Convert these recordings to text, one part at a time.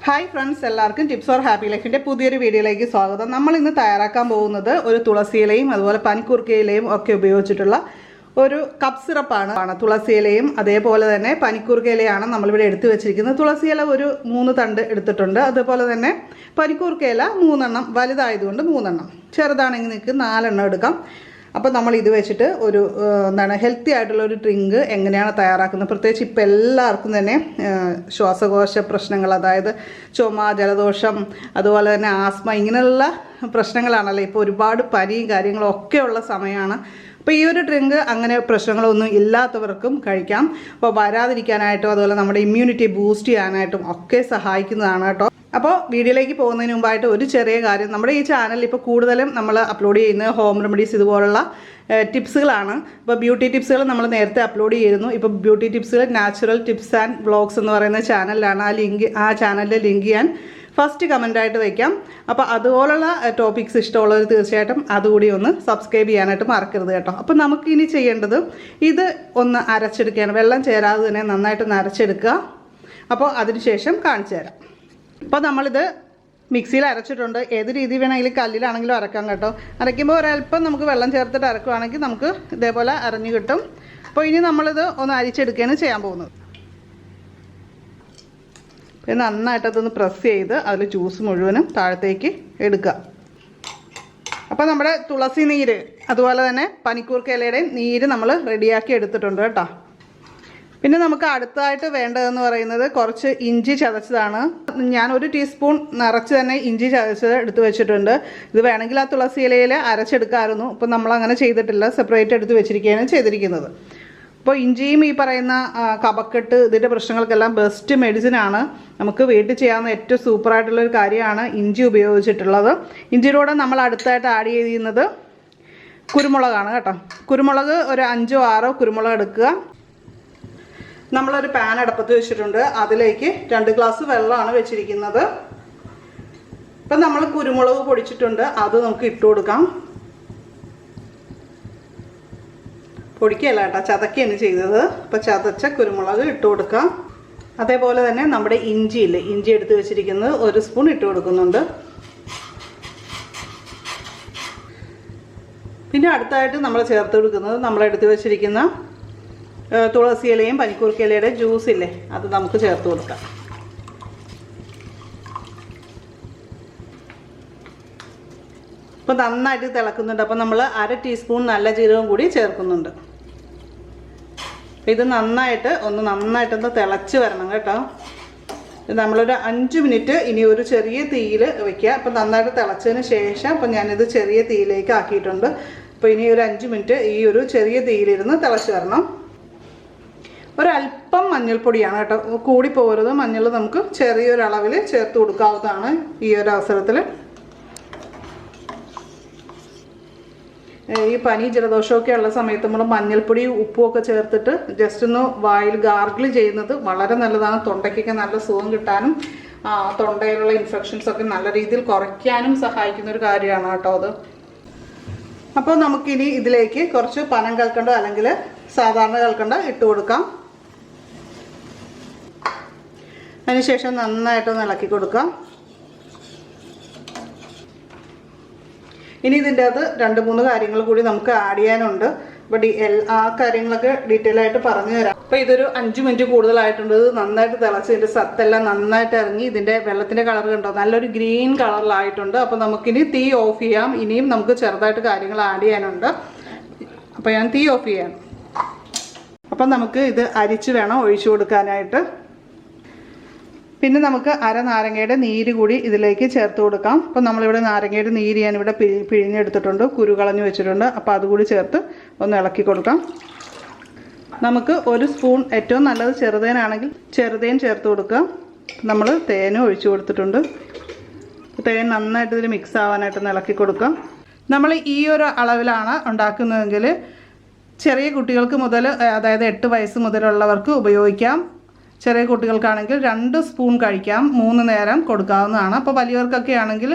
Hi friends, എല്ലാവർക്കും tips or happy ലൈഫിൻ്റെ പുതിയൊരു വീഡിയോയിലേക്ക് സ്വാഗതം. നമ്മൾ ഇന്ന് തയ്യാറാക്കാൻ പോകുന്നത് ഒരു തുളസിയിലയും അതുപോലെ പനിക്കൂർക്കയിലയും ഒക്കെ ഉപയോഗിച്ചിട്ടുള്ള ഒരു കപ്പ് സിറപ്പാണ്. തുളസിയിലയും അതേപോലെ തന്നെ പനിക്കൂർക്കയിലയാണ് നമ്മളിവിടെ എടുത്തു വെച്ചിരിക്കുന്നത്. തുളസിയില ഒരു 3 തണ്ട് എടുത്തിട്ടുണ്ട്. അതുപോലെ തന്നെ പനിക്കൂർക്കയില 3 എണ്ണം, വലുതായതുകൊണ്ട് 3 എണ്ണം, ചെറുതാണെങ്കിൽ നിങ്ങൾക്ക് 4 എണ്ണം എടുക്കാം. അപ്പോൾ നമ്മൾ ഇത് വെച്ചിട്ട് ഒരു ഹെൽത്തി ആയിട്ടുള്ള ഒരു ഡ്രിങ്ക് എങ്ങനെയാണ് തയ്യാറാക്കുന്നത്, പ്രത്യേകിച്ച് ഇപ്പോൾ എല്ലാവർക്കും തന്നെ ശ്വാസകോശ പ്രശ്നങ്ങൾ, അതായത് ചുമ, ജലദോഷം, അതുപോലെ തന്നെ ആസ്മ, ഇങ്ങനെയുള്ള പ്രശ്നങ്ങളാണല്ലോ ഇപ്പോൾ. ഒരുപാട് പനിയും കാര്യങ്ങളും ഒക്കെ ഉള്ള സമയമാണ്. അപ്പോൾ ഈ ഒരു ഡ്രിങ്ക് അങ്ങനെ പ്രശ്നങ്ങളൊന്നും ഇല്ലാത്തവർക്കും കഴിക്കാം. അപ്പോൾ വരാതിരിക്കാനായിട്ടും അതുപോലെ നമ്മുടെ ഇമ്മ്യൂണിറ്റി ബൂസ്റ്റ് ചെയ്യാനായിട്ടും ഒക്കെ സഹായിക്കുന്നതാണ് കേട്ടോ. അപ്പോൾ വീഡിയോയിലേക്ക് പോകുന്നതിന് മുമ്പായിട്ട് ഒരു ചെറിയ കാര്യം, നമ്മുടെ ഈ ചാനലിൽ ഇപ്പോൾ കൂടുതലും നമ്മൾ അപ്ലോഡ് ചെയ്യുന്ന ഹോം റെമഡീസ് ഇതുപോലുള്ള ടിപ്സുകളാണ്. ഇപ്പോൾ ബ്യൂട്ടി ടിപ്സുകൾ നമ്മൾ നേരത്തെ അപ്ലോഡ് ചെയ്തിരുന്നു. ഇപ്പോൾ ബ്യൂട്ടി ടിപ്സുകൾ നാച്ചുറൽ ടിപ്സ് ആൻഡ് വ്ളോഗ്സ് എന്ന് പറയുന്ന ചാനലിലാണ്. ആ ചാനലിൻ്റെ ലിങ്ക് ഞാൻ ഫസ്റ്റ് കമൻറ്റായിട്ട് വയ്ക്കാം. അപ്പോൾ അതുപോലുള്ള ടോപ്പിക്സ് ഇഷ്ടമുള്ളവർ തീർച്ചയായിട്ടും അതുകൂടി ഒന്ന് സബ്സ്ക്രൈബ് ചെയ്യാനായിട്ട് മറക്കരുത് കേട്ടോ. അപ്പോൾ നമുക്കിനി ചെയ്യേണ്ടത് ഇത് ഒന്ന് അരച്ചെടുക്കുകയാണ്. വെള്ളം ചേരാതെ തന്നെ നന്നായിട്ടൊന്ന് അരച്ചെടുക്കുക. അപ്പോൾ അതിനുശേഷം കാണിച്ചു തരാം. അപ്പോൾ നമ്മളിത് മിക്സിയിൽ അരച്ചിട്ടുണ്ട്. ഏത് രീതി വേണമെങ്കിലും കല്ലിലാണെങ്കിലും അരക്കാം കേട്ടോ. അരയ്ക്കുമ്പോൾ ഒരല്പം നമുക്ക് വെള്ളം ചേർത്തിട്ട് അരക്കുകയാണെങ്കിൽ നമുക്ക് ഇതേപോലെ അരഞ്ഞു കിട്ടും. അപ്പോൾ ഇനി നമ്മളിത് ഒന്ന് അരിച്ചെടുക്കുകയാണ് ചെയ്യാൻ പോകുന്നത്. പിന്നെ നന്നായിട്ടതൊന്ന് പ്രസ് ചെയ്ത് അതിൽ ജ്യൂസ് മുഴുവനും താഴത്തേക്ക് എടുക്കുക. അപ്പോൾ നമ്മുടെ തുളസി നീര് അതുപോലെ തന്നെ പനിക്കൂർക്ക ഇലയുടെയും നീര് നമ്മൾ റെഡിയാക്കി എടുത്തിട്ടുണ്ട് കേട്ടോ. പിന്നെ നമുക്ക് അടുത്തായിട്ട് വേണ്ടതെന്ന് പറയുന്നത് കുറച്ച് ഇഞ്ചി ചതച്ചതാണ്. ഞാൻ 1 ടീസ്പൂൺ നിറച്ച് തന്നെ ഇഞ്ചി ചതച്ചത് എടുത്ത് വെച്ചിട്ടുണ്ട്. ഇത് വേണമെങ്കിൽ ആ തുളസി ഇലയിൽ അരച്ചെടുക്കാമായിരുന്നു. ഇപ്പോൾ നമ്മളങ്ങനെ ചെയ്തിട്ടില്ല, സെപ്പറേറ്റ് എടുത്ത് വെച്ചിരിക്കുകയാണ് ചെയ്തിരിക്കുന്നത്. അപ്പോൾ ഇഞ്ചിയും ഈ പറയുന്ന കഫക്കെട്ട്, ഇതിൻ്റെ പ്രശ്നങ്ങൾക്കെല്ലാം ബെസ്റ്റ് മെഡിസിനാണ്. നമുക്ക് വീട്ടിൽ ചെയ്യാവുന്ന ഏറ്റവും സൂപ്പറായിട്ടുള്ളൊരു കാര്യമാണ് ഇഞ്ചി ഉപയോഗിച്ചിട്ടുള്ളത്. ഇഞ്ചിയിലൂടെ നമ്മൾ അടുത്തായിട്ട് ആഡ് ചെയ്യുന്നത് കുരുമുളകാണ് കേട്ടോ. കുരുമുളക് ഒരു 5 or 6 കുരുമുളക് എടുക്കുക. നമ്മളൊരു പാൻ അടുപ്പത്ത് വെച്ചിട്ടുണ്ട്. അതിലേക്ക് 2 ഗ്ലാസ് വെള്ളമാണ് വെച്ചിരിക്കുന്നത്. ഇപ്പം നമ്മൾ കുരുമുളക് പൊടിച്ചിട്ടുണ്ട്, അത് നമുക്ക് ഇട്ട് കൊടുക്കാം. പൊടിക്കുകയല്ല കേട്ടോ, ചതക്കുകയാണ് ചെയ്തത്. അപ്പോൾ ചതച്ച കുരുമുളക് ഇട്ട് കൊടുക്കാം. അതേപോലെ തന്നെ നമ്മുടെ ഇഞ്ചിയില്ലേ, ഇഞ്ചി എടുത്ത് വെച്ചിരിക്കുന്നത് 1 സ്പൂൺ ഇട്ട് കൊടുക്കുന്നുണ്ട്. പിന്നെ അടുത്തായിട്ട് നമ്മൾ ചേർത്ത് കൊടുക്കുന്നത് നമ്മളെടുത്ത് വെച്ചിരിക്കുന്ന തുളസി ഇലയും പനിക്കൂർക്ക ഇലയുടെ ജ്യൂസ് ഇല്ലേ, അത് നമുക്ക് ചേർത്ത് കൊടുക്കാം. ഇപ്പോൾ നന്നായിട്ട് തിളക്കുന്നുണ്ട്. അപ്പോൾ നമ്മൾ 1/2 ടീസ്പൂൺ നല്ല ജീരകം കൂടി ചേർക്കുന്നുണ്ട്. ഇത് നന്നായിട്ടൊന്ന് തിളച്ച് വരണം കേട്ടോ. ഇത് നമ്മളൊരു 5 മിനിറ്റ് ഇനി ഒരു ചെറിയ തീയിൽ വയ്ക്കുക. അപ്പോൾ നന്നായിട്ട് തിളച്ചതിന് ശേഷം അപ്പോൾ ഞാനിത് ചെറിയ തീയിലേക്ക് ആക്കിയിട്ടുണ്ട്. അപ്പോൾ ഇനി ഒരു 5 മിനിറ്റ് ഈ ഒരു ചെറിയ തീയിലിരുന്ന് തിളച്ച് വരണം. ഒരല്പം മഞ്ഞൾപ്പൊടിയാണ് കേട്ടോ, കൂടി പോകരുത്. മഞ്ഞൾ നമുക്ക് ചെറിയൊരളവിൽ ചേർത്ത് കൊടുക്കാവുന്നതാണ് ഈ ഒരു അവസരത്തിൽ. ഈ പനി ജലദോഷമൊക്കെ ഉള്ള സമയത്ത് നമ്മൾ മഞ്ഞൾപ്പൊടി ഉപ്പുമൊക്കെ ചേർത്തിട്ട് ജസ്റ്റ് ഒന്ന് വായിൽ ഗാർഗിൾ ചെയ്യുന്നത് വളരെ നല്ലതാണ്. തൊണ്ടയ്ക്കൊക്കെ നല്ല സുഖം കിട്ടാനും തൊണ്ടയിലുള്ള ഇൻഫെക്ഷൻസൊക്കെ നല്ല രീതിയിൽ കുറയ്ക്കാനും സഹായിക്കുന്നൊരു കാര്യമാണ് കേട്ടോ അത്. അപ്പോൾ നമുക്കിനി ഇതിലേക്ക് കുറച്ച് പനം കൽക്കണ്ടോ അല്ലെങ്കിൽ സാധാരണ കൽക്കണ്ടോ ഇട്ട് കൊടുക്കാം. അതിനുശേഷം നന്നായിട്ടൊന്ന് ഇളക്കി കൊടുക്കാം. ഇനി ഇതിൻ്റെ അത് 2-3 കാര്യങ്ങൾ കൂടി നമുക്ക് ആഡ് ചെയ്യാനുണ്ട്. അപ്പോൾ ആ കാര്യങ്ങളൊക്കെ ഡീറ്റെയിൽ ആയിട്ട് പറഞ്ഞു തരാം. അപ്പോൾ ഇതൊരു 5 മിനിറ്റ് കൂടുതലായിട്ടുണ്ട്. ഇത് നന്നായിട്ട് തിളച്ച് ഇതിൻ്റെ സത്തെല്ലാം നന്നായിട്ട് ഇറങ്ങി ഇതിൻ്റെ വെള്ളത്തിൻ്റെ കളർ കണ്ടോ, നല്ലൊരു ഗ്രീൻ കളറിലായിട്ടുണ്ട്. അപ്പോൾ നമുക്കിനി തീ ഓഫ് ചെയ്യാം. ഇനിയും നമുക്ക് ചെറുതായിട്ട് കാര്യങ്ങൾ ആഡ് ചെയ്യാനുണ്ട്. അപ്പോൾ ഞാൻ തീ ഓഫ് ചെയ്യാം. അപ്പം നമുക്ക് ഇത് അരിച്ച് വേണം ഒഴിച്ചു കൊടുക്കാനായിട്ട്. പിന്നെ നമുക്ക് 1/2 നാരങ്ങയുടെ നീര് കൂടി ഇതിലേക്ക് ചേർത്ത് കൊടുക്കാം. അപ്പം നമ്മളിവിടെ നാരങ്ങയുടെ നീര് ഞാനിവിടെ പിഴിഞ്ഞെടുത്തിട്ടുണ്ട്, കുരു കളഞ്ഞ് വെച്ചിട്ടുണ്ട്. അപ്പോൾ അതുകൂടി ചേർത്ത് ഒന്ന് ഇളക്കി കൊടുക്കാം. നമുക്ക് 1 സ്പൂൺ, ഏറ്റവും നല്ലത് ചെറുതേനാണെങ്കിൽ ചെറുതേൻ ചേർത്ത് കൊടുക്കുക. നമ്മൾ തേനും ഒഴിച്ചു കൊടുത്തിട്ടുണ്ട്. തേൻ നന്നായിട്ട് ഇതിൽ മിക്സ് ആവാനായിട്ടൊന്ന് ഇളക്കി കൊടുക്കാം. നമ്മൾ ഈ ഒരു അളവിലാണ് ഉണ്ടാക്കുന്നതെങ്കിൽ ചെറിയ കുട്ടികൾക്ക് മുതൽ, അതായത് 8 വയസ്സ് മുതലുള്ളവർക്ക് ഉപയോഗിക്കാം. ചെറിയ കുട്ടികൾക്കാണെങ്കിൽ 2 സ്പൂൺ കഴിക്കാം, 3 നേരം കൊടുക്കാവുന്നതാണ്. അപ്പോൾ വലിയവർക്കൊക്കെ ആണെങ്കിൽ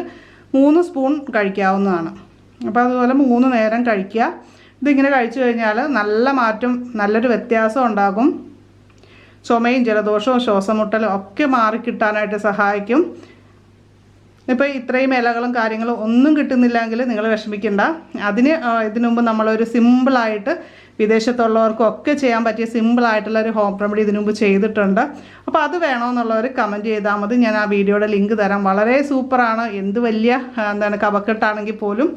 3 സ്പൂൺ കഴിക്കാവുന്നതാണ്. അപ്പോൾ അതുപോലെ 3 നേരം കഴിക്കുക. ഇതിങ്ങനെ കഴിച്ചു കഴിഞ്ഞാൽ നല്ല മാറ്റം, നല്ലൊരു വ്യത്യാസം ഉണ്ടാകും. ചുമയും ജലദോഷവും ശ്വാസമുട്ടലും ഒക്കെ മാറിക്കിട്ടാനായിട്ട് സഹായിക്കും. ഇപ്പോൾ ഇത്രയും ഇലകളും കാര്യങ്ങളും ഒന്നും കിട്ടുന്നില്ലെങ്കിൽ നിങ്ങൾ വിഷമിക്കണ്ട. ഇതിനു മുമ്പ് നമ്മളൊരു സിമ്പിളായിട്ട് വിദേശത്തുള്ളവർക്കൊക്കെ ചെയ്യാൻ പറ്റിയ സിമ്പിളായിട്ടുള്ള ഒരു ഹോം റെമഡി ഇതിനു മുമ്പ് ചെയ്തിട്ടുണ്ട്. അപ്പോൾ അത് വേണമെന്നുള്ളവർ കമൻറ്റ് ചെയ്താൽ മതി. ഞാൻ ആ വീഡിയോയുടെ ലിങ്ക് തരാം. വളരെ സൂപ്പറാണ്. എന്ത് വലിയ കഫക്കെട്ടാണെങ്കിൽ പോലും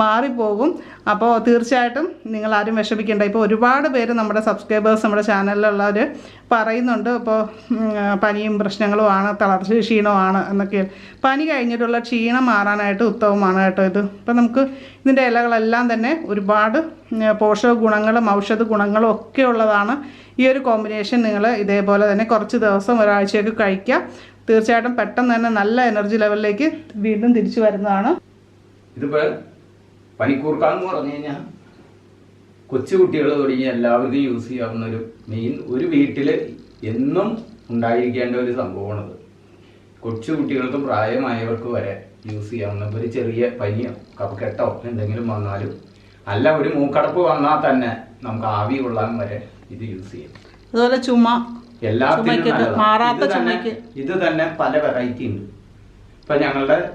മാറിപ്പോകും. അപ്പോൾ തീർച്ചയായിട്ടും നിങ്ങളാരും വിഷമിക്കേണ്ട. ഇപ്പോൾ ഒരുപാട് പേര് നമ്മുടെ സബ്സ്ക്രൈബേഴ്സ് നമ്മുടെ ചാനലിലുള്ളവർ പറയുന്നുണ്ട് ഇപ്പോൾ പനിയും പ്രശ്നങ്ങളുമാണ്, തളർച്ച ക്ഷീണമാണ് എന്നൊക്കെ. പനി കഴിഞ്ഞിട്ടുള്ള ക്ഷീണം മാറാനായിട്ട് ഉത്തമമാണ് കേട്ടോ ഇത്. അപ്പോൾ നമുക്ക് ഇതിൻ്റെ ഇലകളെല്ലാം തന്നെ ഒരുപാട് പോഷക ഗുണങ്ങളും ഔഷധ ഗുണങ്ങളും ഒക്കെ ഉള്ളതാണ്. ഈ ഒരു കോമ്പിനേഷൻ നിങ്ങൾ ഇതേപോലെ തന്നെ കുറച്ച് ദിവസം ഒരാഴ്ചയൊക്കെ കഴിക്കുക. തീർച്ചയായിട്ടും പെട്ടെന്ന് തന്നെ നല്ല എനർജി ലെവലിലേക്ക് വീണ്ടും തിരിച്ചു വരുന്നതാണ്. ഇതിപ്പോൾ പനിക്കൂർക്കാന്ന് പറഞ്ഞു കഴിഞ്ഞാൽ കൊച്ചുകുട്ടികൾ തുടങ്ങി എല്ലാവർക്കും യൂസ് ചെയ്യാവുന്ന ഒരു വീട്ടിൽ എന്നും ഉണ്ടായിരിക്കേണ്ട ഒരു സംഭവമാണത്. കൊച്ചുകുട്ടികൾക്ക് പ്രായമായവർക്ക് വരെ യൂസ് ചെയ്യാവുന്ന ഒരു ചെറിയ പനിയോ കഫക്കെട്ടോ എന്തെങ്കിലും വന്നാലും അല്ല ഒരു മൂക്കടപ്പ് വന്നാൽ തന്നെ നമുക്ക് ആവി കൊള്ളാൻ വരെ ഇത് യൂസ് ചെയ്യാം. അതുപോലെ ചുമ എല്ലാത്തിനും ഇത് തന്നെ പല വെറൈറ്റി ഉണ്ട്. ഇപ്പം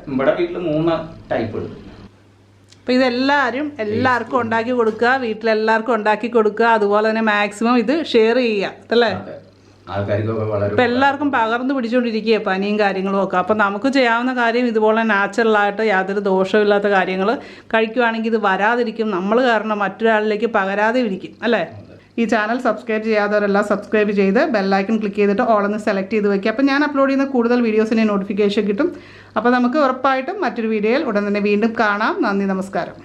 നമ്മുടെ വീട്ടിൽ 3 ടൈപ്പ് ഉണ്ട്. അപ്പോൾ എല്ലാവർക്കും ഉണ്ടാക്കി കൊടുക്കുക, വീട്ടിലെല്ലാവർക്കും ഉണ്ടാക്കി കൊടുക്കുക. അതുപോലെ തന്നെ മാക്സിമം ഇത് ഷെയർ ചെയ്യുക അല്ലേ. ഇപ്പം എല്ലാവർക്കും പകർന്നു പിടിച്ചുകൊണ്ടിരിക്കുക പനിയും കാര്യങ്ങളും ഒക്കെ. അപ്പോൾ നമുക്ക് ചെയ്യാവുന്ന കാര്യം ഇതുപോലെ നാച്ചുറലായിട്ട് യാതൊരു ദോഷമില്ലാത്ത കാര്യങ്ങൾ കഴിക്കുവാണെങ്കിൽ ഇത് വരാതിരിക്കും. നമ്മൾ കാരണം മറ്റൊരാളിലേക്ക് പകരാതെ ഇരിക്കും അല്ലേ. ഈ ചാനൽ സബ്സ്ക്രൈബ് ചെയ്യാത്തവരെല്ലാം സബ്സ്ക്രൈബ് ചെയ്ത് ബെല്ലൈക്കൺ ക്ലിക്ക് ചെയ്തിട്ട് ഓളൊന്ന് സെലക്ട് ചെയ്ത് വയ്ക്കുക. അപ്പോൾ ഞാൻ അപ്ലോഡ് ചെയ്യുന്ന കൂടുതൽ വീഡിയോസിന് നോട്ടിഫിക്കേഷൻ കിട്ടും. അപ്പോൾ നമുക്ക് ഉറപ്പായിട്ടും മറ്റൊരു വീഡിയോയിൽ ഉടൻ തന്നെ വീണ്ടും കാണാം. നന്ദി, നമസ്കാരം.